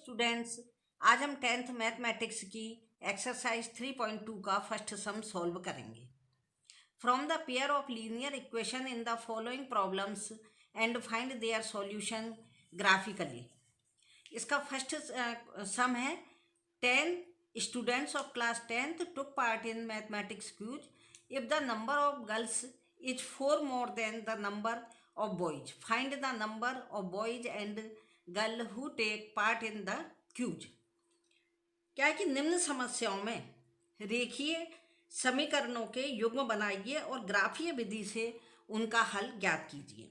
Students, आज हम 10th mathematics की एक्सरसाइज 3.2 का फर्स्ट सम सॉल्व करेंगे। From the pair of linear equation in the following problems and find their solution graphically. इसका first सम है 10 students of class 10th took part in mathematics quiz. If the number of girls is 4 more than the number of boys, find the number of boys and girl who take part in the quiz. क्या है कि निम्न समस्याओं में रेखीय समीकरणों के युग्म बनाइए और ग्राफीय विधि से उनका हल ज्ञात कीजिए।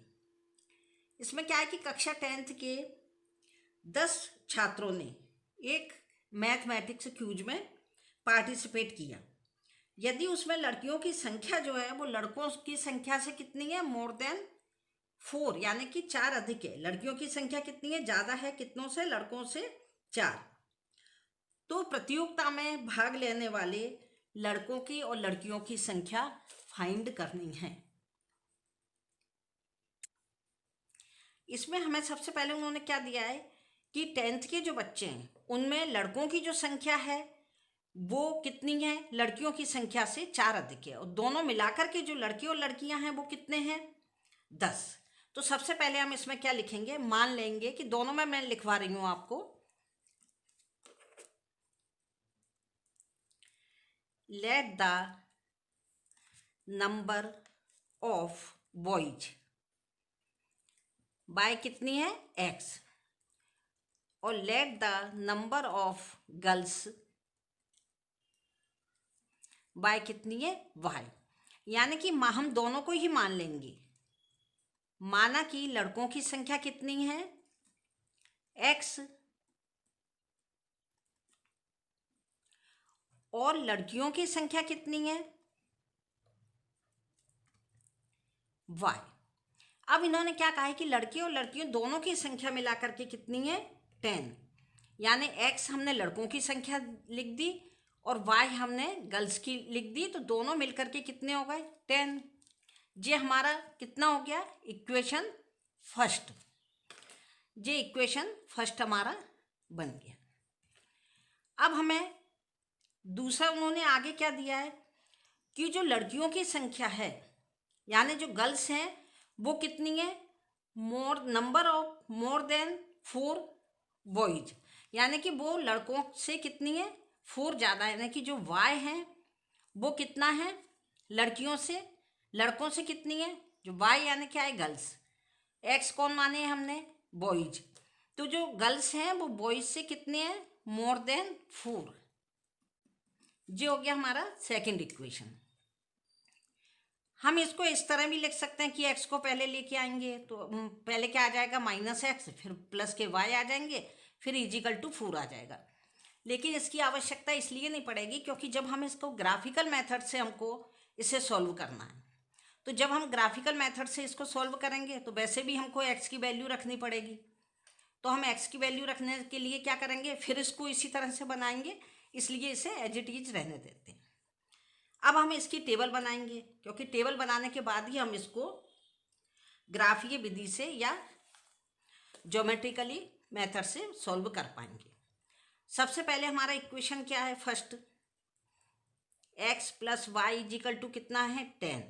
इसमें क्या है कि कक्षा 10th के 10 छात्रों ने एक मैथमेटिक्स क्यूज में पार्टिसिपेट किया। यदि उसमें लड़कियों की संख्या जो है वो लड़कों की संख्या से कितनी है, मोर देन 4, यानी कि 4 अधिक है। लड़कियों की संख्या कितनी है, ज़्यादा है कितनों से, लड़कों से 4। तो प्रतियोगिता में भाग लेने वाले लड़कों की और लड़कियों की संख्या फाइंड करनी है। इसमें हमें सबसे पहले उन्होंने क्या दिया है कि 10th के जो बच्चे हैं उनमें लड़कों की जो संख्या है वो कितनी है, लड़कियों की संख्या से 4 अधिक है, और दोनों मिलाकर के जो लड़के और लड़कियां हैं वो कितने हैं, 10। तो सबसे पहले हम इसमें क्या लिखेंगे, मान लेंगे कि दोनों में मैं लिखवा रही हूं आपको, let the number of boys by कितनी है, x, और let the number of girls by कितनी है, y। यानी कि हम दोनों को ही मान लेंगे। माना कि लड़कों की संख्या कितनी है, x, और लड़कियों की संख्या कितनी है, y। अब इन्होंने क्या कहा है कि लड़के और लड़कियों दोनों की संख्या मिलाकर के कितनी है, 10। यानी x हमने लड़कों की संख्या लिख दी और y हमने गर्ल्स की लिख दी, तो दोनों मिलकर के कितने हो गए, 10। ये हमारा कितना हो गया, इक्वेशन फर्स्ट। ये इक्वेशन फर्स्ट हमारा बन गया। अब हमें दूसरा उन्होंने आगे क्या दिया है कि जो लड़कियों की संख्या है यानी जो गर्ल्स हैं वो कितनी है, number of more than 4 boys, यानी कि वो लड़कों से कितनी है, 4 ज़्यादा, यानी कि जो y है वो कितना है, लड़कियों से, लड़कों से कितनी है, जो y यानी क्या है, गर्ल्स। x कौन माने हैं हमने, बॉयज। तो जो गर्ल्स हैं वो बॉयज से कितने हैं, मोर देन 4। ये हो गया हमारा सेकंड इक्वेशन। हम इसको इस तरह भी लिख सकते हैं कि x को पहले लेके आएंगे तो पहले क्या आ जाएगा, -x, फिर प्लस के y आ जाएंगे, फिर =4 आ जाएगा। लेकिन इसकी आवश्यकता इसलिए नहीं पड़ेगी क्योंकि जब हम इसको ग्राफिकल मेथड से हमको इसे सॉल्व करना है, तो जब हम ग्राफिकल मेथड से इसको सॉल्व करेंगे तो वैसे भी हमको x की वैल्यू रखनी पड़ेगी। तो हम x की वैल्यू रखने के लिए क्या करेंगे, फिर इसको इसी तरह से बनाएंगे, इसलिए इसे एज इट इज रहने देते हैं। अब हम इसकी टेबल बनाएंगे क्योंकि टेबल बनाने के बाद ही हम इसको ग्राफीय विधि से या ज्योमेट्रिकली मेथड से सॉल्व कर पाएंगे। सबसे पहले हमारा इक्वेशन क्या है, फर्स्ट x + y = कितना है, 10।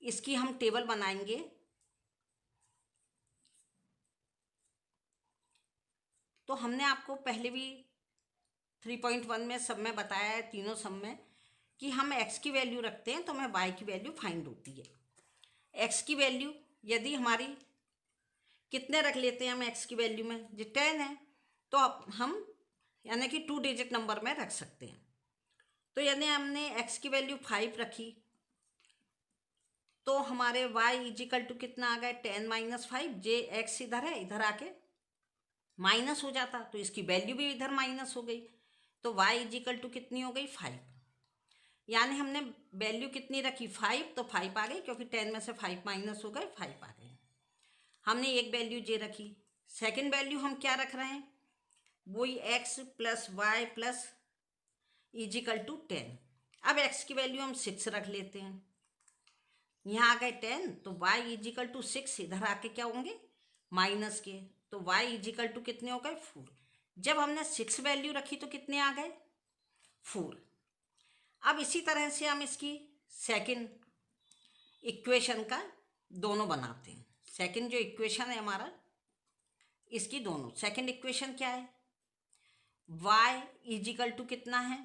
इसकी हम टेबल बनाएंगे। तो हमने आपको पहले भी 3.1 में सब में बताया है, तीनों सब में, कि हम x की वैल्यू रखते हैं तो हमें y की वैल्यू फाइंड होती है। x की वैल्यू यदि हमारी कितने रख लेते हैं हम x की वैल्यू में, जो 10 है, तो अब हम यानी कि 2 डिजिट नंबर में रख सकते हैं। तो यानी हमने x की वैल्यू 5 रखी तो हमारे y = कितना आ गया, 10 - 5। जे x इधर है, इधर आके माइनस हो जाता तो इसकी वैल्यू भी इधर माइनस हो गई, तो y = कितनी हो गई, 5। यानी हमने वैल्यू कितनी रखी, 5, तो 5 आ गई क्योंकि 10 में से 5 माइनस हो गए, 5 आ गए। हमने एक वैल्यू जे रखी। सेकंड वैल्यू हम क्या रख रहे हैं, वही x + y + = 10। अब x की वैल्यू हम 6 रख लेते हैं। यहाँ आ गए 10, तो y = 6, इधर आके क्या होंगे, माइनस के, तो y = कितने हो गए, 4। जब हमने 6 वैल्यू रखी तो कितने आ गए? 4। अब इसी तरह से हम इसकी सेकंड इक्वेशन का दोनों बनाते हैं। सेकंड जो इक्वेशन है हमारा, इसकी दोनों सेकंड इक्वेशन क्या है? y इजिकल टू कितना है?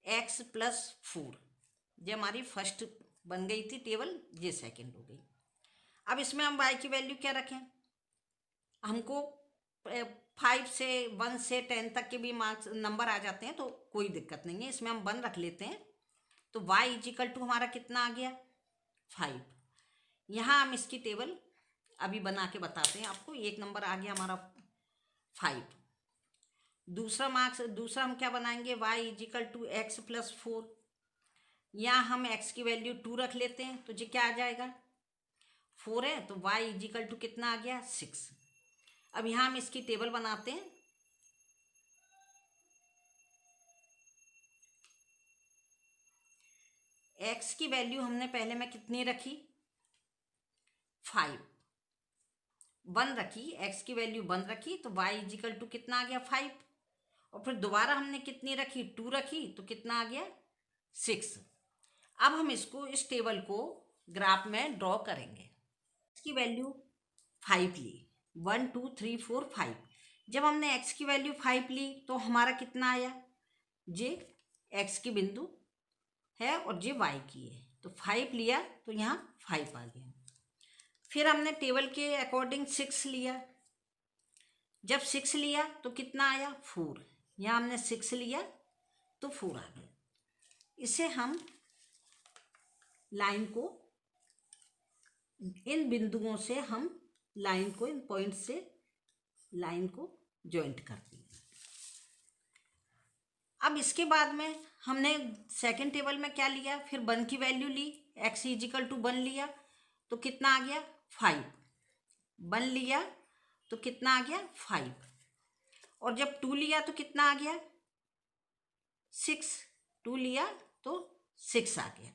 x plus 4। ये हमारी फर्स्ट बन गई थी टेबल, ये सेकंड हो गई। अब इसमें हम y की वैल्यू क्या रखें? हमको 5 से 1 से 10 तक के भी मार्क्स नंबर आ जाते हैं तो कोई दिक्कत नहीं है, इसमें हम 1 रख लेते हैं। तो y इजिकल टू हमारा कितना आ गया? 5। यहाँ हम इसकी टेबल अभी बना के बताते हैं आपको। एक नंबर आ गया हमारा 5। दूसरा हम क्या बनाएंगे? y equal to x plus 4। यहाँ हम x की वैल्यू 2 रख लेते हैं तो ये क्या आ जाएगा? 4 है तो y इजिकल टू कितना आ गया? 6। अब यहाँ हम इसकी टेबल बनाते हैं। x की वैल्यू हमने पहले में कितनी रखी? 5। 1 रखी, x की वैल्यू 1 रखी तो y इजिकल टू कितना आ गया? 5। और फिर दोबारा हमने कितनी रखी? 2 रखी तो कितना आ गया? 6। अब हम इस टेबल को ग्राफ में ड्रॉ करेंगे। इसकी वैल्यू 5 ली, 1 2 3 4 5। जब हमने x की वैल्यू 5 ली तो हमारा कितना आया? ये x की बिंदु है और ये y की है, तो 5 लिया तो यहाँ 5 आ गया। फिर हमने टेबल के अकॉर्डिंग 6 लिया। जब 6 लिया तो कितना आया? 4। यहाँ हमने 6 लिया तो 4 आ गया। इसे हम लाइन को, इन बिंदुओं से हम लाइन को, इन पॉइंट से लाइन को ज्वाइंट करते हैं। अब इसके बाद में हमने सेकंड टेबल में क्या लिया? फिर 1 की वैल्यू ली, x इजिकल टू 1 लिया तो कितना आ गया? 5। 1 लिया तो कितना आ गया? 5। और जब 2 लिया तो कितना आ गया? 6। 2 लिया तो 6 आ गया।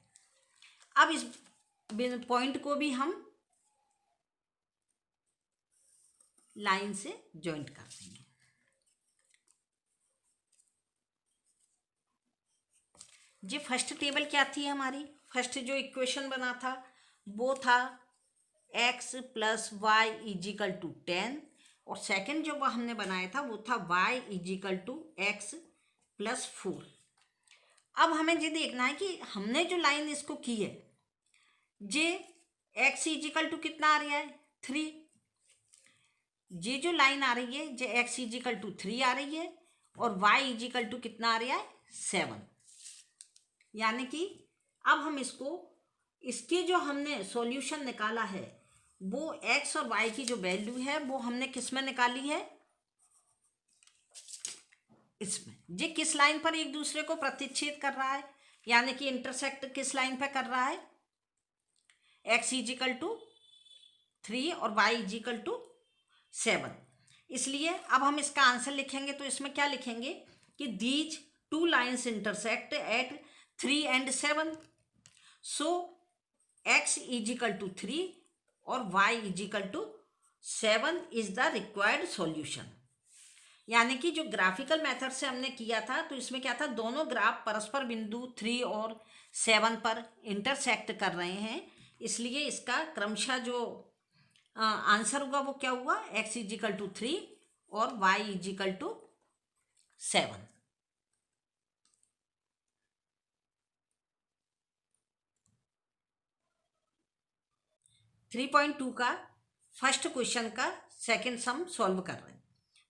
अब इस पॉइंट को भी हम लाइन से ज्वाइंट कर देंगे। ये फर्स्ट टेबल क्या थी हमारी? फर्स्ट जो इक्वेशन बना था वो था x plus Y equal to 10, और सेकंड जो हमने बनाया था वो था y equal to x plus 4। अब हमें ये देखना है कि हमने जो लाइन इसको की है, ये x इजिकल टू कितना आ रहा है? 3। ये जो लाइन आ रही है ये x इजिकल टू 3 आ रही है और y इजिकल टू कितना आ रहा है? 7। यानी कि अब हम इसके जो हमने सॉल्यूशन निकाला है वो x और y की जो वैल्यू है वो हमने किस में निकाली है? इसमें। ये किस लाइन पर एक दूसरे को प्रतिच्छेद कर रहा है, यानी कि इंटरसेक्ट किस लाइन पर कर रहा है? x इजिकल टू 3 और y इजिकल टू 7। इसलिए अब हम इसका आंसर लिखेंगे तो इसमें क्या लिखेंगे कि these 2 lines intersect at 3 and 7, so x equal to 3 और y equal to 7 is the required solution. यानी कि जो ग्राफिकल मेथड से हमने किया था तो इसमें क्या था? दोनों ग्राफ परस्पर बिंदु 3 और 7 पर इंटरसेक्ट कर रहे हैं, इसलिए इसका क्रमशः जो आंसर होगा वो क्या हुआ? x इजिकल टू 3 और y इजिकल टू 7। 3.2 का फर्स्ट क्वेश्चन का सेकंड सम सॉल्व कर रहे हैं।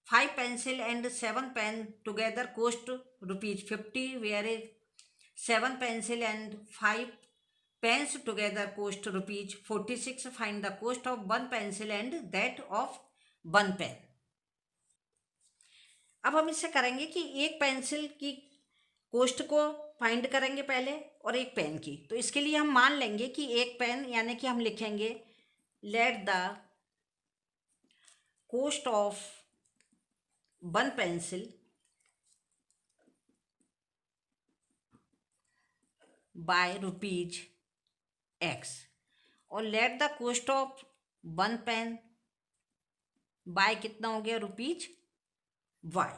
5 pencil and 7 pen together cost ₹50, whereas 7 pencil and 5 pens together cost ₹46. Find the cost of 1 pencil and that of 1 pen. अब हम इससे करेंगे कि एक पेंसिल की कोस्ट को फाइंड करेंगे पहले और एक पेन की। तो इसके लिए हम मान लेंगे कि एक पेन, यानी कि हम लिखेंगे let the cost of 1 pencil by ₹x और let the cost of 1 pen by कितना हो गया? ₹2। y।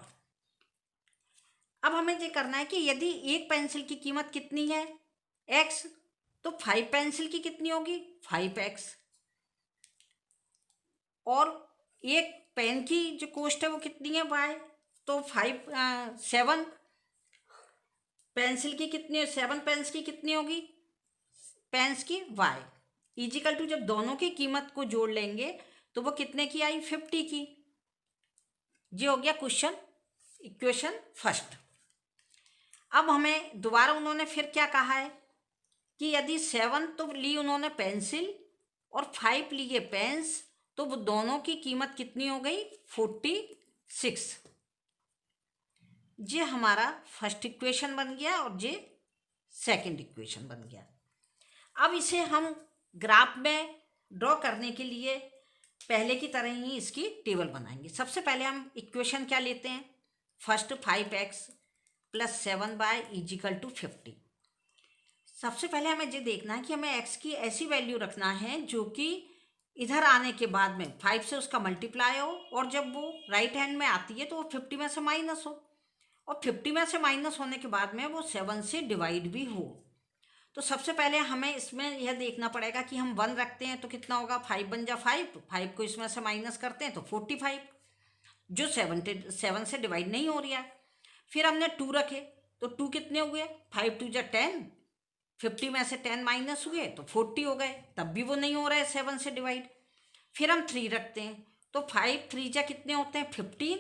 अब हमें ये करना है कि यदि एक पेंसिल की कीमत कितनी है x, तो 5 पेंसिल की कितनी होगी 5x, और एक पेन की जो कॉस्ट है वो कितनी है y, तो 7 पेंसिल की कितनी, 7 पेन्स की कितनी होगी पेन्स की y, इजिकल टू जब दोनों की कीमत को जोड़ लेंगे तो वो कितने की आई 50 की। ये हो गया क्वेश्चन इक्वेशन फर्स्ट। अब हमें दोबारा उन्होंने फिर क्या कहा है कि यदि 7 तो ली उन्होंने पेंसिल और 5 लिए पेन्स, तो वो दोनों की कीमत कितनी हो गई 46। ये हमारा फर्स्ट इक्वेशन बन गया और ये सेकंड इक्वेशन बन गया। अब इसे हम ग्राफ में ड्रॉ करने के लिए पहले की तरह ही इसकी टेबल बनाएंगे। सबसे पहले हम इक्वेशन क्या लेते हैं, फर्स्ट 5x + 7y = 50। सबसे पहले हमें ये देखना है कि हमें x की ऐसी वैल्यू रखना है जो कि इधर आने के बाद में 5 से उसका मल्टीप्लाई हो, और जब वो राइट हैंड में आती है तो वो 50 में से माइनस हो, और 50 में से माइनस होने के बाद में वो 7 से डिवाइड भी हो। तो सबसे पहले हमें इसमें यह देखना पड़ेगा कि हम 1 रखते हैं तो कितना होगा 5 बन जा 5 को इसमें से माइनस करते हैं तो 45, जो 7 से डिवाइड नहीं हो रहा है। फिर हमने 2 रखे तो 2 कितने हुए 5 2 जा 10, 50 में से 10 माइनस हुए तो 40 हो गए, तब भी वो नहीं हो रहा है 7 से डिवाइड। फिर हम 3 रखते हैं तो 5 3 जा कितने होते हैं 15।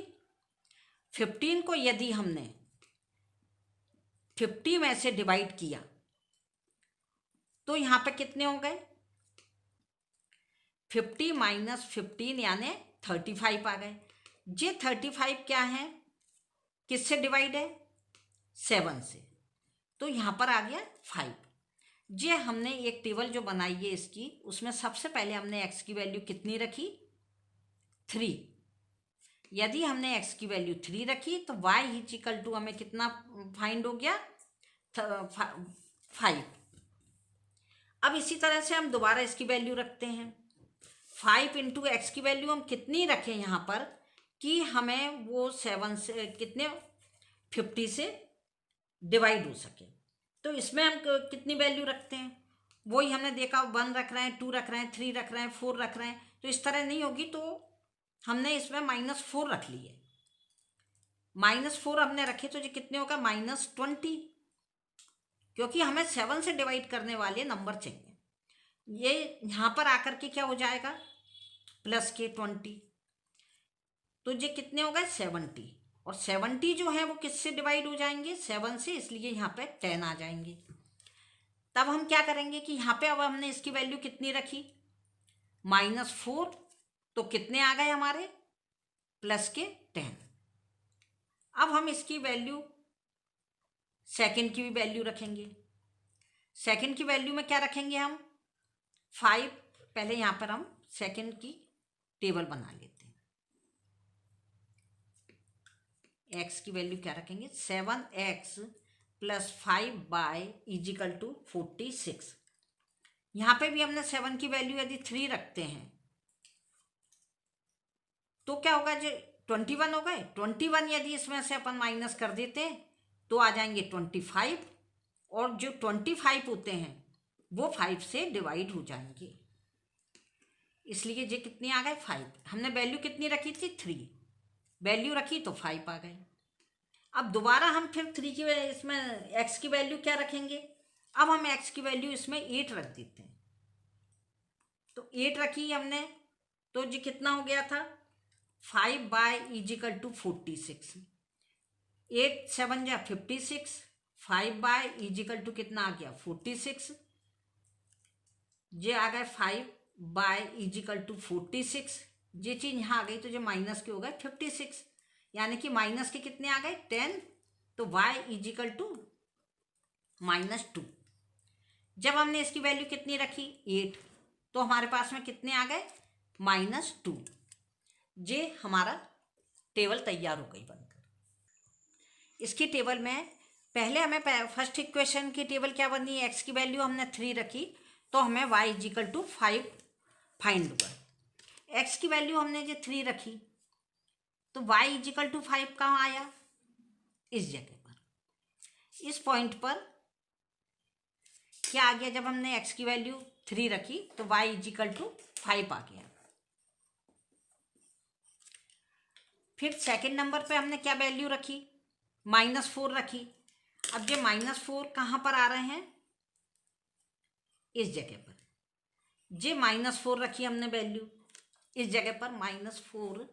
15 को यदि हमने 50 में से डिवाइड किया तो यहाँ पे कितने हो गए 50 - 15 यानी 35 आ गए। ये 35 क्या है, किससे डिवाइड है 7 से, तो यहाँ पर आ गया 5। ये हमने एक टेबल जो बनाई है इसकी, उसमें सबसे पहले हमने x की वैल्यू कितनी रखी 3। यदि हमने x की वैल्यू 3 रखी तो y = हमें कितना फाइंड हो गया 5। अब इसी तरह से हम दोबारा इसकी वैल्यू रखते हैं 5 × x की वैल्यू हम कितनी रखें यहाँ पर कि हमें वो 7 से कितने 50 से डिवाइड हो सके। तो इसमें हम कितनी वैल्यू रखते हैं, वही हमने देखा 1 रख रहे हैं 2 रख रहे हैं 3 रख रहे हैं 4 रख रहे हैं, तो इस तरह नहीं होगी, तो हमने इसमें -4 रख लिए। -4 हमने रखे तो ये कितने होगा -20, क्योंकि हमें 7 से डिवाइड करने वाले नंबर चाहिए। ये यहाँ पर आकर के क्या हो जाएगा प्लस के 20, तो ये कितने हो गए 70, और 70 जो है वो किससे डिवाइड हो जाएंगे 7 से, इसलिए यहाँ पे 10 आ जाएंगे। तब हम क्या करेंगे कि यहाँ पे अब हमने इसकी वैल्यू कितनी रखी -4, तो कितने आ गए हमारे प्लस के 10। अब हम इसकी वैल्यू सेकंड की भी वैल्यू रखेंगे। सेकंड की वैल्यू में क्या रखेंगे हम 5, पहले यहाँ पर हम सेकंड की टेबल बना लेते हैं। x की वैल्यू क्या रखेंगे 7x + 5y = 46। यहाँ पे भी हमने 7 की वैल्यू यदि 3 रखते हैं तो क्या होगा जो 21 हो गए। 21 यदि इसमें से अपन माइनस कर देते हैं तो आ जाएंगे 25, और जो 25 होते हैं वो 5 से डिवाइड हो जाएंगे, इसलिए ये कितनी आ गए 5। हमने वैल्यू कितनी रखी थी 3, वैल्यू रखी तो 5 आ गए। अब दोबारा हम फिर 3 की इसमें x की वैल्यू क्या रखेंगे, अब हम x की वैल्यू इसमें 8 रख देते हैं। तो 8 रखी हमने तो ये कितना हो गया था 5y = 46। 8 7 जा 56, 5y = कितना आ गया 46। ये आ गए 5y = 46। ये चीज़ यहाँ आ गई तो जो माइनस के हो गए 56, यानी कि माइनस के कितने आ गए 10, तो y = -2। जब हमने इसकी वैल्यू कितनी रखी 8, तो हमारे पास में कितने आ गए -2। ये हमारा टेबल तैयार हो गई बनकर। इसकी टेबल में पहले हमें फर्स्ट इक्वेशन की टेबल क्या बनी, x की वैल्यू हमने 3 रखी तो हमें y = 5 फाइंड हुआ। x की वैल्यू हमने जो 3 रखी तो y इजिकल टू 5 कहाँ आया? इस जगह पर, इस पॉइंट पर क्या आ गया? जब हमने x की वैल्यू 3 रखी तो y इजिकल टू 5 आ गया। फिर सेकंड नंबर पे हमने क्या वैल्यू रखी? -4 रखी। अब ये -4 कहाँ पर आ रहे हैं? इस जगह पर। जे -4 रखी हमने वैल्यू इस जगह पर, -4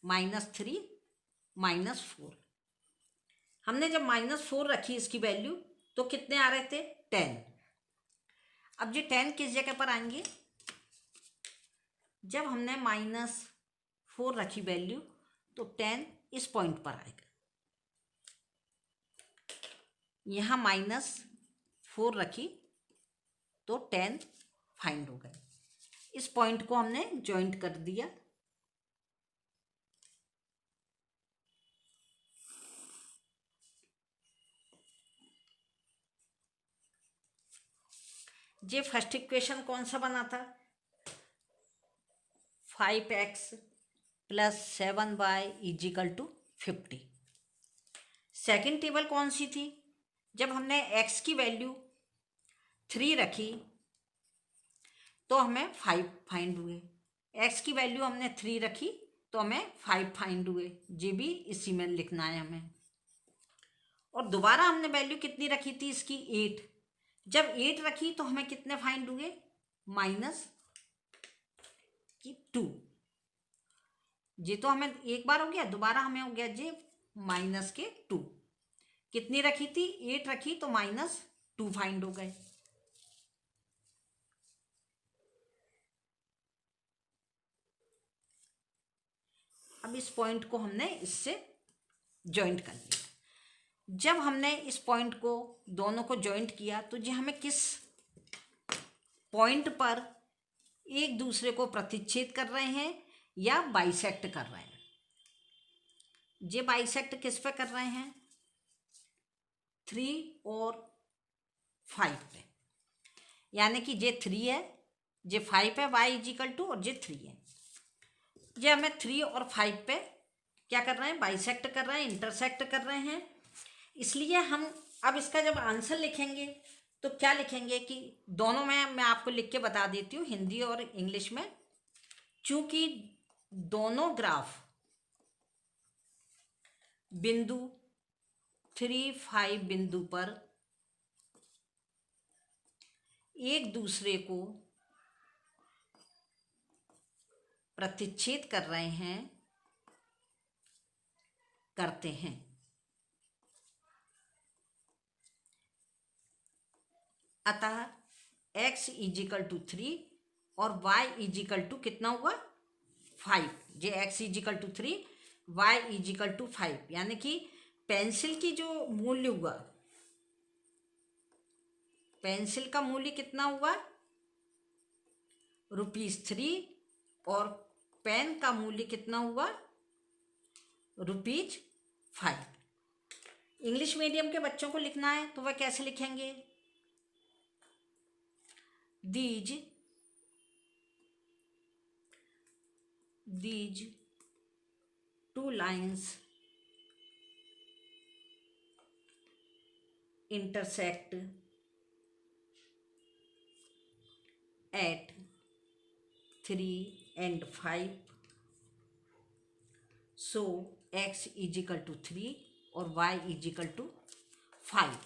-3 -4। हमने जब -4 रखी इसकी वैल्यू तो कितने आ रहे थे? 10। अब ये 10 किस जगह पर आएंगे? जब हमने -4 रखी वैल्यू तो 10 इस पॉइंट पर आएगा। यहाँ -4 रखी तो 10 फाइंड हो गए। इस पॉइंट को हमने ज्वाइंट कर दिया। ये फर्स्ट इक्वेशन कौन सा बना था? 5x + 7y = 50। सेकेंड टेबल कौन सी थी? जब हमने x की वैल्यू 3 रखी तो हमें 5 फाइंड हुए। x की वैल्यू हमने 3 रखी तो हमें 5 फाइंड हुए। ये भी इसी में लिखना है हमें। और दोबारा हमने वैल्यू कितनी रखी थी इसकी? 8। जब 8 रखी तो हमें कितने फाइंड हुए? -2। ये तो हमें एक बार हो गया, दोबारा हमें हो गया ये -2। कितनी रखी थी? 8 रखी तो -2 फाइंड हो गए। अब इस पॉइंट को हमने इससे जॉइंट कर लिया। जब हमने इस पॉइंट को दोनों को जॉइंट किया तो ये हमें किस पॉइंट पर एक दूसरे को प्रतिच्छेद कर रहे हैं या बाइसेक्ट कर रहे हैं? ये बाइसेक्ट किस पे कर रहे हैं? 3 और 5 पे। यानी कि ये 3 है, ये 5 है, y = और ये 3 है। ये हमें 3 और 5 पे क्या कर रहे हैं? बाइसेक्ट कर रहे हैं, इंटरसेक्ट कर रहे हैं। इसलिए हम अब इसका जब आंसर लिखेंगे तो क्या लिखेंगे कि दोनों में मैं आपको लिख के बता देती हूँ, हिंदी और इंग्लिश में। चूंकि दोनों ग्राफ बिंदु 3, 5 बिंदु पर एक दूसरे को प्रतिच्छेद कर रहे हैं, करते हैं, अतः x = 3 और y = कितना हुआ? 5। ये x = 3, y = 5। यानी कि पेंसिल की जो मूल्य हुआ, पेंसिल का मूल्य कितना हुआ? ₹3। और पेन का मूल्य कितना हुआ? ₹5। इंग्लिश मीडियम के बच्चों को लिखना है तो वह कैसे लिखेंगे? These 2 lines intersect at 3 and 5, so x = 3 और y = 5।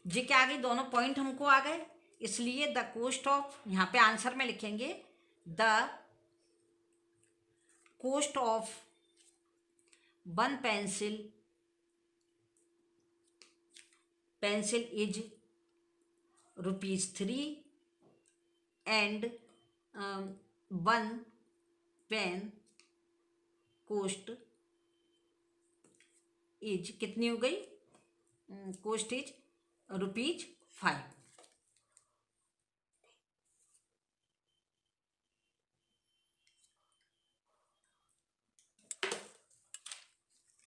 जी क्या आ गई? दोनों पॉइंट हमको आ गए। इसलिए द कोस्ट ऑफ, यहाँ पे आंसर में लिखेंगे the cost of one pencil is ₹3 and one pen cost is कितनी हो गई? Cost is ₹5।